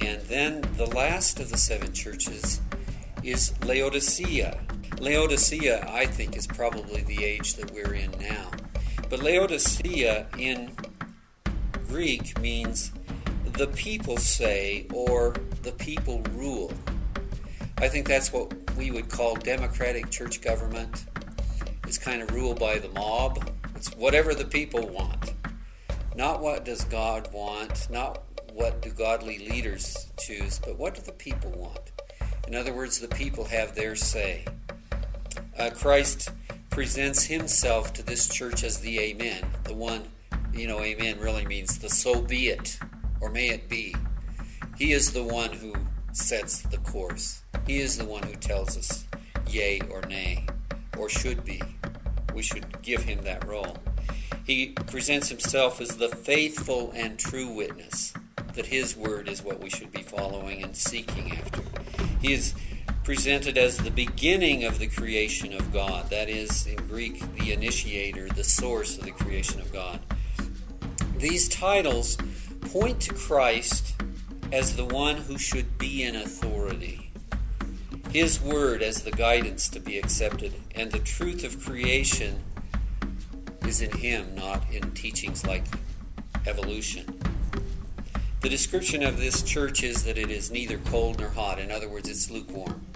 And then the last of the 7 churches is Laodicea. Laodicea, I think, is probably the age that we're in now. But Laodicea in Greek means the people say, or the people rule. I think that's what we would call democratic church government. It's kind of ruled by the mob. It's whatever the people want. Not what does God want, not what do godly leaders choose, but what do the people want? In other words, the people have their say. Christ presents himself to this church as the Amen. The one, Amen really means the so be it, or may it be. He is the one who sets the course. He is the one who tells us yea or nay, or should be. We should give him that role. He presents himself as the faithful and true witness, that his word is what we should be following and seeking after. He is presented as the beginning of the creation of God. That is, in Greek, the initiator, the source of the creation of God. These titles point to Christ as the one who should be in authority. His word as the guidance to be accepted, and the truth of creation is in him, not in teachings like evolution. The description of this church is that it is neither cold nor hot. In other words, it's lukewarm.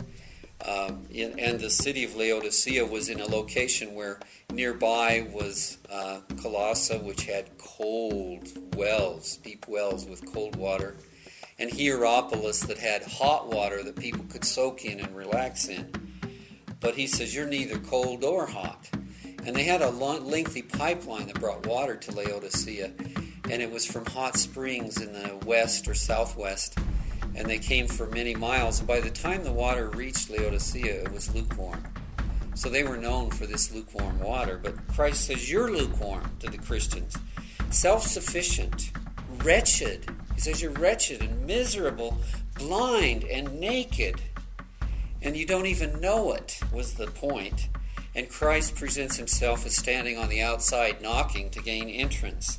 And the city of Laodicea was in a location where nearby was Colossae, which had cold wells, deep wells with cold water, and Hierapolis that had hot water that people could soak in and relax in. But he says, you're neither cold or hot. And they had a lengthy pipeline that brought water to Laodicea, and it was from hot springs in the west or southwest, and they came for many miles. By the time the water reached Laodicea, it was lukewarm. So they were known for this lukewarm water. But Christ says, you're lukewarm to the Christians. Self-sufficient, wretched. He says, you're wretched and miserable, blind and naked. And you don't even know it, was the point. And Christ presents himself as standing on the outside, knocking to gain entrance.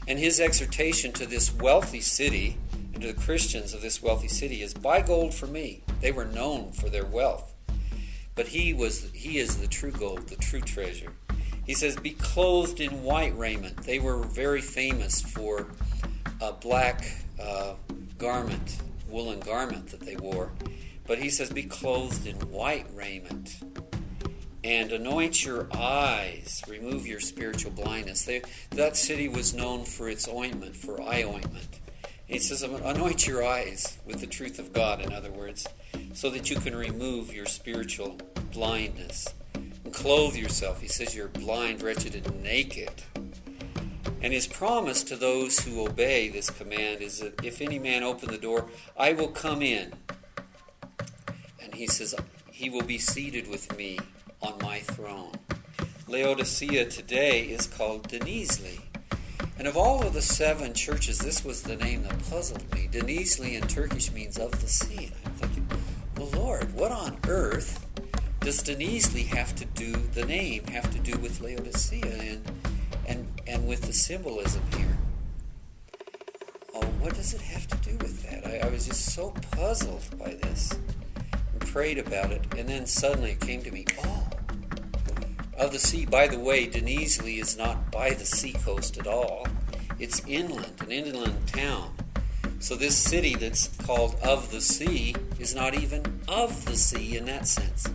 And his exhortation to this wealthy city, and to the Christians of this wealthy city, is, buy gold for me. They were known for their wealth. But he is the true gold, the true treasure. He says, be clothed in white raiment. They were very famous for a black garment, woolen garment that they wore. But he says, be clothed in white raiment. And anoint your eyes, remove your spiritual blindness. That city was known for its ointment, for eye ointment. He says, anoint your eyes with the truth of God, in other words, so that you can remove your spiritual blindness. And clothe yourself. He says, you're blind, wretched, and naked. And his promise to those who obey this command is that if any man open the door, I will come in. And he says, he will be seated with me on my throne. Laodicea today is called Denizli. And of all of the 7 churches, this was the name that puzzled me. Denizli in Turkish means of the sea. And I'm thinking, well, Lord, what on earth does Denizli have to do, the name have to do with Laodicea and with the symbolism here? Oh, what does it have to do with that? I was just so puzzled by this. Prayed about it, and then suddenly it came to me, of the sea. By the way, Denizli is not by the seacoast at all. It's inland, an inland town. So this city that's called of the sea is not even of the sea in that sense.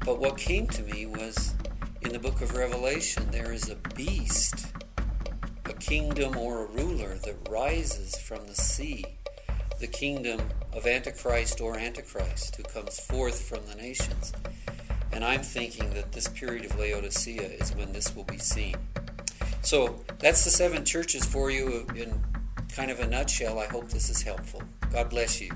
But what came to me was, in the book of Revelation, there is a beast, a kingdom or a ruler that rises from the sea. The kingdom of Antichrist or Antichrist, who comes forth from the nations. And I'm thinking that this period of Laodicea is when this will be seen. So that's the 7 churches for you in kind of a nutshell. I hope this is helpful. God bless you.